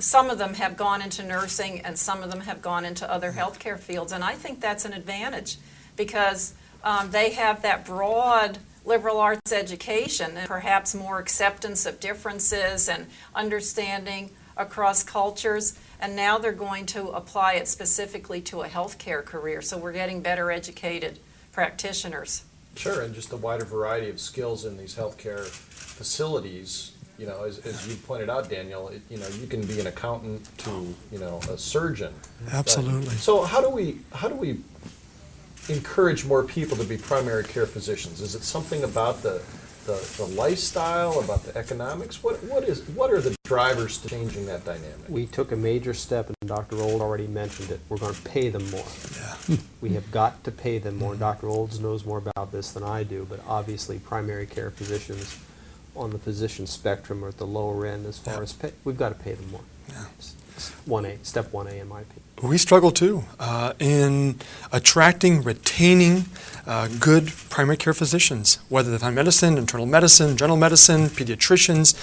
some of them have gone into nursing and some of them have gone into other healthcare fields, and I think that's an advantage because they have that broad liberal arts education and perhaps more acceptance of differences and understanding across cultures, and now they're going to apply it specifically to a healthcare career, so we're getting better educated practitioners. Sure, and just a wider variety of skills in these healthcare facilities. You know, as you pointed out, Daniel, you can be an accountant to, a surgeon. Absolutely. So how do we encourage more people to be primary care physicians? Is it something about the lifestyle, about the economics? What are the drivers to changing that dynamic? We took a major step, and Dr. Old already mentioned it. We're going to pay them more. Yeah. We have got to pay them more. Dr. Olds knows more about this than I do, but obviously primary care physicians on the physician spectrum are at the lower end as far as pay. We've got to pay them more. Yeah. Step 1A in my opinion. We struggle too in attracting, retaining good primary care physicians, whether they're family medicine, internal medicine, general medicine, pediatricians.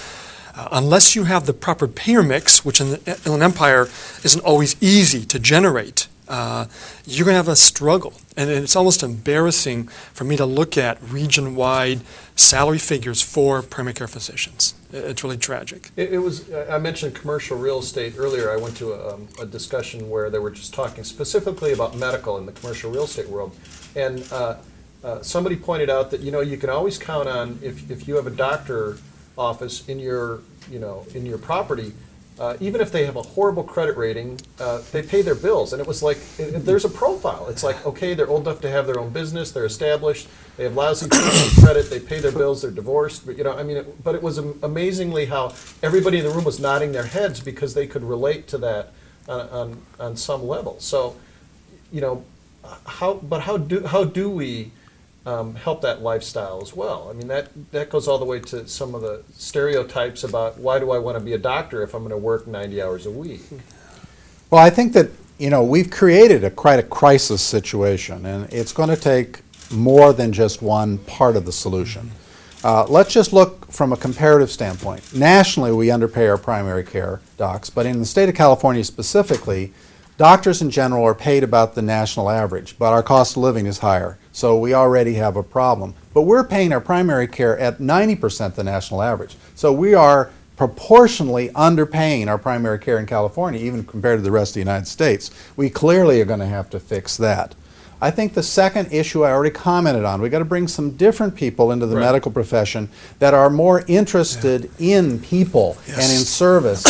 Unless you have the proper payer mix, which in the Inland Empire isn't always easy to generate, you're going to have a struggle. And it's almost embarrassing for me to look at region-wide salary figures for primary care physicians. It's really tragic. I mentioned commercial real estate earlier. I went to a discussion where they were just talking specifically about medical in the commercial real estate world. And somebody pointed out that, you can always count on if you have a doctor office in your property, even if they have a horrible credit rating, they pay their bills. And it was like, there's a profile. It's like, okay, they're old enough to have their own business, they're established, they have lousy credit, they pay their bills, they're divorced. But, but it was amazingly how everybody in the room was nodding their heads because they could relate to that on some level. So, how do we help that lifestyle as well? I mean, that goes all the way to some of the stereotypes about why do I want to be a doctor if I'm going to work 90 hours a week? Well, I think that, we've created quite a crisis situation, and it's going to take more than just one part of the solution. Let's just look from a comparative standpoint. Nationally, we underpay our primary care docs, but in the state of California specifically, doctors in general are paid about the national average, but our cost of living is higher, so we already have a problem. But we're paying our primary care at 90% the national average, so we are proportionally underpaying our primary care in California, even compared to the rest of the United States. We clearly are going to have to fix that. I think the second issue I already commented on, we've got to bring some different people into the medical profession that are more interested in people and in service,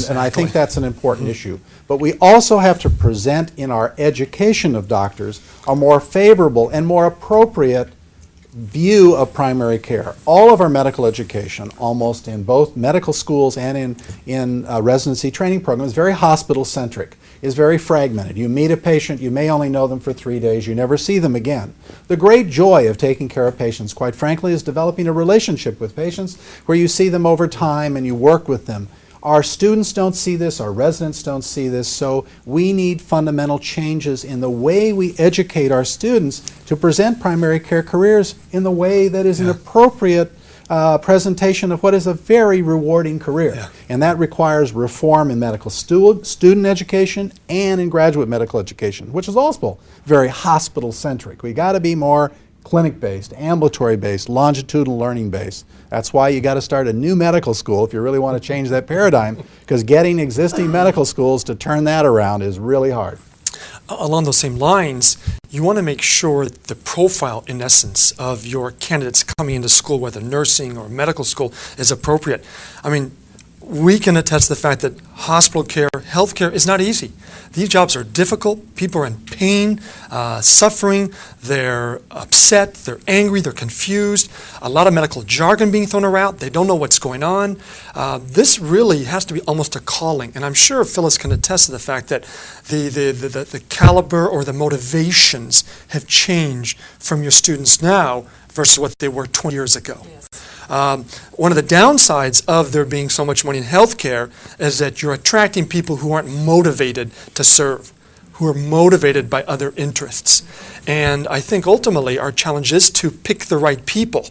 and I think that's an important issue. But we also have to present in our education of doctors a more favorable and more appropriate view of primary care. All of our medical education, almost in both medical schools and in residency training programs, is very hospital-centric, is very fragmented. You meet a patient, you may only know them for 3 days, you never see them again. The great joy of taking care of patients, quite frankly, is developing a relationship with patients where you see them over time and you work with them. Our students don't see this, our residents don't see this, so we need fundamental changes in the way we educate our students to present primary care careers in the way that is an appropriate presentation of what is a very rewarding career. And that requires reform in medical student education and in graduate medical education, which is also very hospital-centric. We got to be more clinic-based, ambulatory-based, longitudinal learning-based. That's why you got to start a new medical school if you really want to change that paradigm, because getting existing medical schools to turn that around is really hard. Along those same lines, you want to make sure that the profile, in essence, of your candidates coming into school, whether nursing or medical school, is appropriate. I mean, we can attest to the fact that hospital care, healthcare is not easy. These jobs are difficult. People are in pain, suffering. They're upset. They're angry. They're confused. A lot of medical jargon being thrown around. They don't know what's going on. This really has to be almost a calling. And I'm sure Phyllis can attest to the fact that the caliber or the motivations have changed from your students now versus what they were 20 years ago. Yes. One of the downsides of there being so much money in healthcare is that you're attracting people who aren't motivated to serve, who are motivated by other interests. And I think ultimately our challenge is to pick the right people,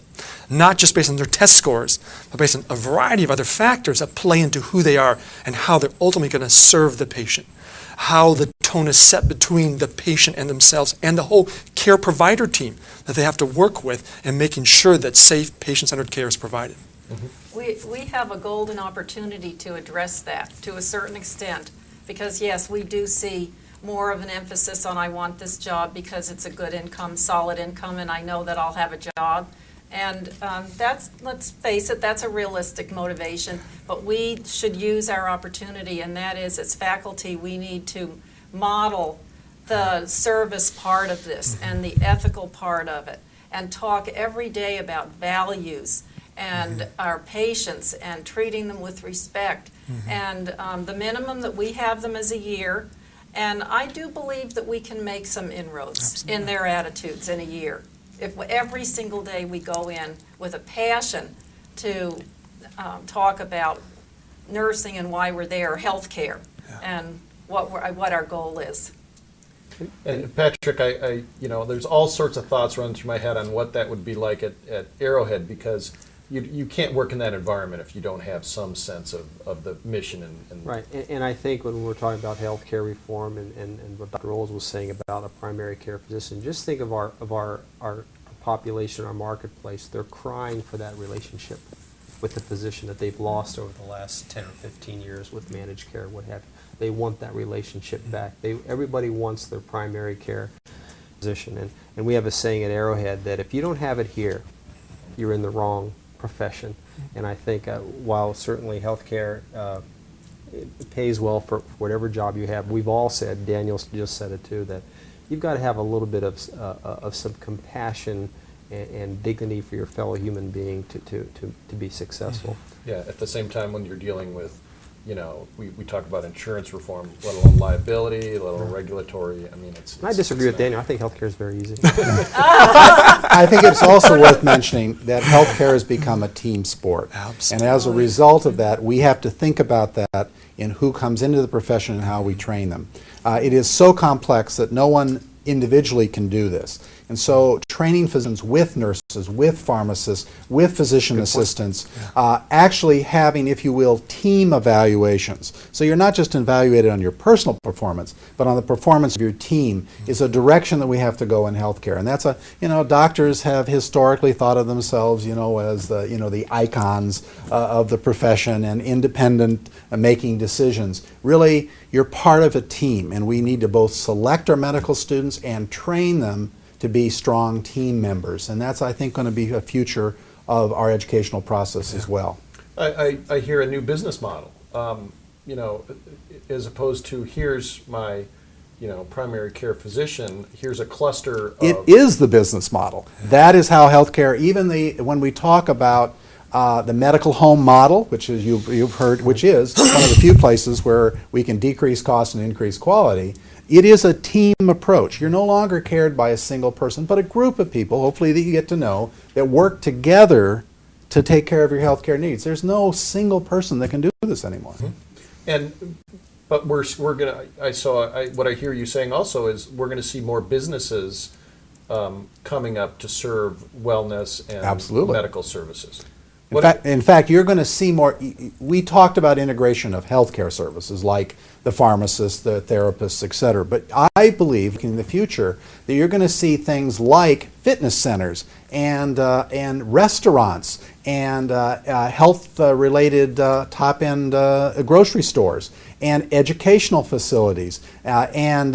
not just based on their test scores, but based on a variety of other factors that play into who they are and how they're ultimately going to serve the patient, how the tone is set between the patient and themselves and the whole care provider team that they have to work with in making sure that safe, patient-centered care is provided. We have a golden opportunity to address that to a certain extent, because yes, we do see more of an emphasis on I want this job because it's a good income, solid income, and I know that I'll have a job. And that's, let's face it, that's a realistic motivation, but we should use our opportunity, and that is, as faculty, we need to model the service part of this and the ethical part of it, and talk every day about values and our patients and treating them with respect. And the minimum that we have them is a year, and I do believe that we can make some inroads in their attitudes in a year. If every single day we go in with a passion to talk about nursing and why we're there, healthcare, and what our goal is. And Patrick, there's all sorts of thoughts running through my head on what that would be like at Arrowhead, because you can't work in that environment if you don't have some sense of the mission. And Right, and I think when we're talking about healthcare reform and what Dr. Olds was saying about a primary care physician, just think of our population, our marketplace. They're crying for that relationship with the physician that they've lost over the last 10 or 15 years with managed care, what have you. They want that relationship back. Everybody wants their primary care physician. And we have a saying at Arrowhead that if you don't have it here, you're in the wrong profession. And I think while certainly healthcare it pays well for whatever job you have, we've all said, Daniel just said it too, that you've got to have a little bit of some compassion and dignity for your fellow human being to be successful. yeah, at the same time, when you're dealing with, we talk about insurance reform, let alone liability, let alone regulatory. I mean, I disagree with Daniel. I think healthcare is very easy. I think it's also worth mentioning that healthcare has become a team sport. Absolutely. And as a result of that, we have to think about that in who comes into the profession and how we train them. It is so complex that no one individually can do this. And so training physicians with nurses, with pharmacists, with physician assistants, actually having, if you will, team evaluations. So you're not just evaluated on your personal performance, but on the performance of your team is a direction that we have to go in healthcare. And that's doctors have historically thought of themselves, as the icons of the profession and independent making decisions. Really, you're part of a team, and we need to both select our medical students and train them to be strong team members. And that's, I think, going to be a future of our educational process as well. I hear a new business model, as opposed to here's my, primary care physician, here's a cluster of... It is the business model. That is how healthcare, when we talk about the medical home model, which is you've heard, which is one of the few places where we can decrease cost and increase quality. It is a team approach. You're no longer cared by a single person, but a group of people, hopefully, that you get to know, that work together to take care of your healthcare needs. There's no single person that can do this anymore. But we're gonna. What I hear you saying also is we're going to see more businesses coming up to serve wellness and Absolutely. medical services. In fact, you're going to see more. We talked about integration of healthcare services like the pharmacists, the therapists, et cetera. But I believe in the future that you're going to see things like fitness centers and restaurants and health-related top-end grocery stores and educational facilities and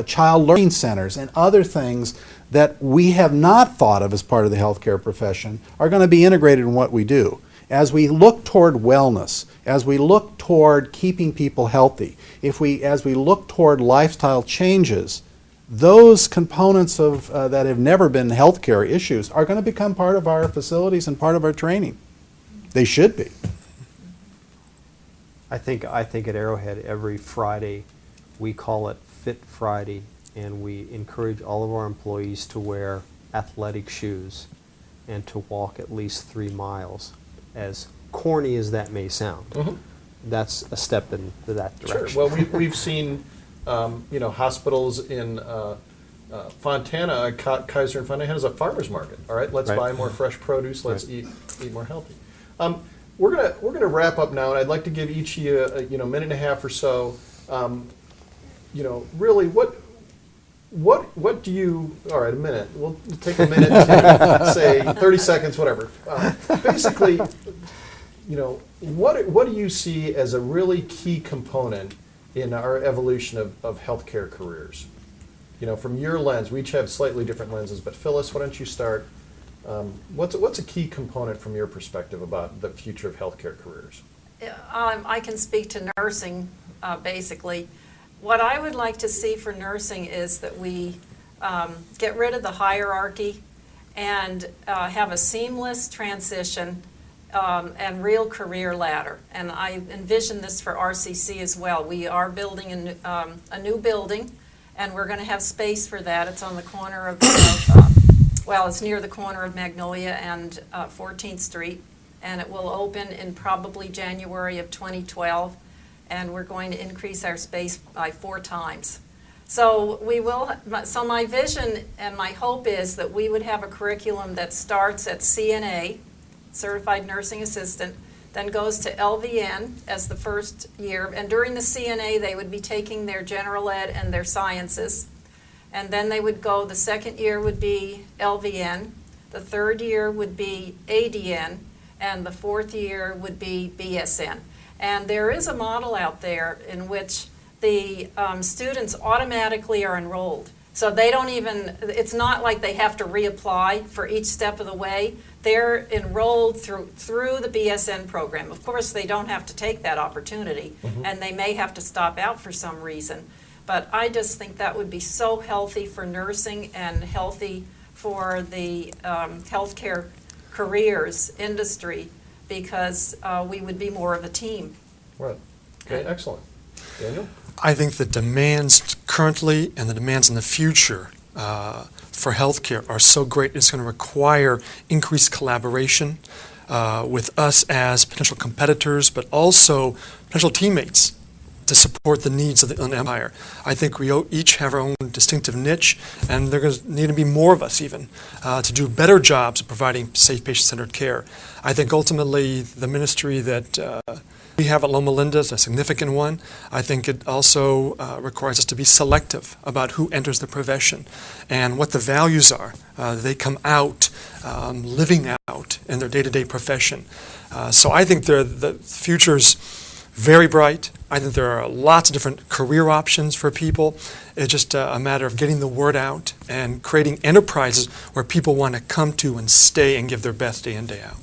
child learning centers and other things that we have not thought of as part of the healthcare profession are going to be integrated in what we do. As we look toward wellness, as we look toward keeping people healthy, as we look toward lifestyle changes, those components of that have never been healthcare issues are going to become part of our facilities and part of our training. They should be. I think at Arrowhead every Friday we call it Fit Friday, and we encourage all of our employees to wear athletic shoes and to walk at least 3 miles. As corny as that may sound, that's a step in that direction. Sure. Well, we've seen, hospitals in Fontana, Kaiser and Fontana has a farmer's market. All right, let's Right. buy more fresh produce. Let's eat more healthy. We're gonna wrap up now, and I'd like to give each of you a minute and a half or so. Really, what do you? All right, a minute. We'll take a minute to say 30 seconds, whatever. Basically, what do you see as a really key component in our evolution of healthcare careers? From your lens, we each have slightly different lenses, but Phyllis, why don't you start? What's a key component from your perspective about the future of healthcare careers? I can speak to nursing, basically. What I would like to see for nursing is that we get rid of the hierarchy and have a seamless transition and real career ladder. And I envision this for RCC as well. We are building a new building, and we're going to have space for that. It's on the corner of it's near the corner of Magnolia and 14th Street, and it will open in probably January of 2012, and we're going to increase our space by 4 times. So my vision and my hope is that we would have a curriculum that starts at CNA, Certified Nursing Assistant, then goes to LVN as the first year, and during the CNA they would be taking their general ed and their sciences. And then they would go, the second year would be LVN, the third year would be ADN, and the fourth year would be BSN. And there is a model out there in which the students automatically are enrolled. So they don't even, it's not like they have to reapply for each step of the way. They're enrolled through the BSN program. Of course, they don't have to take that opportunity, and they may have to stop out for some reason. But I just think that would be so healthy for nursing and healthy for the healthcare careers industry, because we would be more of a team. Right. Okay, excellent. Daniel? I think the demands currently and the demands in the future for healthcare are so great, it's going to require increased collaboration with us as potential competitors, but also potential teammates to support the needs of the Inland Empire. I think we each have our own distinctive niche, and there's going to need to be more of us even to do better jobs of providing safe patient-centered care. I think ultimately the ministry that we have at Loma Linda is a significant one. I think it also requires us to be selective about who enters the profession and what the values are. They come out living out in their day-to-day profession. So I think the future's very bright. I think there are lots of different career options for people. It's just a matter of getting the word out and creating enterprises where people want to come to and stay and give their best day in, day out.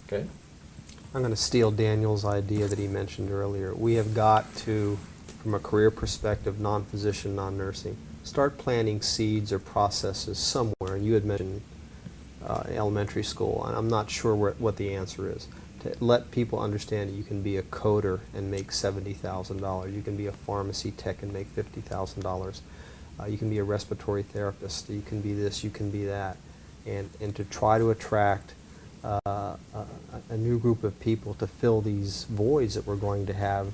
Okay. I'm going to steal Daniel's idea that he mentioned earlier. We have got to, from a career perspective, non-physician, non-nursing, start planting seeds or processes somewhere. And you had mentioned elementary school, and I'm not sure what the answer is. To let people understand that you can be a coder and make $70,000. You can be a pharmacy tech and make $50,000. You can be a respiratory therapist. You can be this, you can be that. And to try to attract a new group of people to fill these voids that we're going to have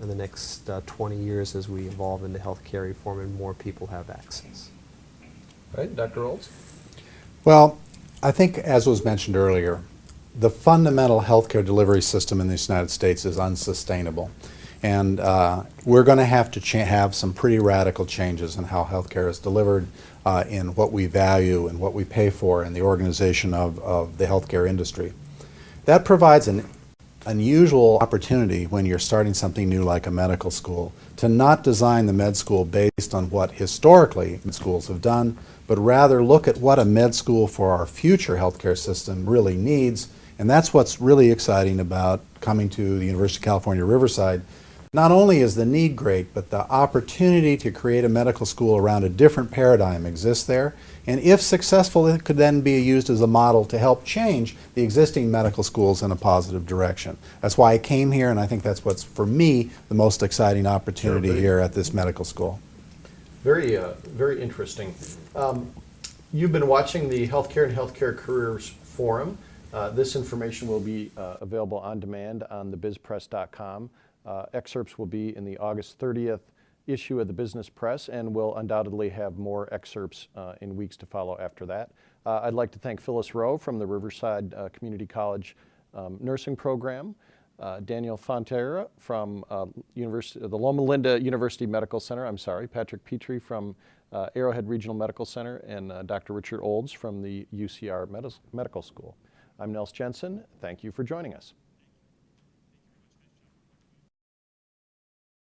in the next 20 years as we evolve into healthcare reform and more people have access. All right, Dr. Olds? Well, I think, as was mentioned earlier, the fundamental healthcare delivery system in the United States is unsustainable. And we're going to have to have some pretty radical changes in how healthcare is delivered, in what we value and what we pay for in the organization of the healthcare industry. That provides an unusual opportunity when you're starting something new like a medical school to not design the med school based on what historically med schools have done, but rather look at what a med school for our future healthcare system really needs And that's what's really exciting about coming to the University of California, Riverside. Not only is the need great, but the opportunity to create a medical school around a different paradigm exists there. And if successful, it could then be used as a model to help change the existing medical schools in a positive direction. That's why I came here, and I think that's what's, for me, the most exciting opportunity here at this medical school. Very, very interesting. You've been watching the Healthcare and Healthcare Careers Forum. This information will be available on demand on thebizpress.com. Excerpts will be in the August 30th issue of the Business Press, and we'll undoubtedly have more excerpts in weeks to follow after that. I'd like to thank Phyllis Rowe from the Riverside Community College nursing program, Daniel Fonterra from the Loma Linda University Medical Center, Patrick Petrie from Arrowhead Regional Medical Center, and Dr. Richard Olds from the UCR Medical School. I'm Nels Jensen. Thank you for joining us.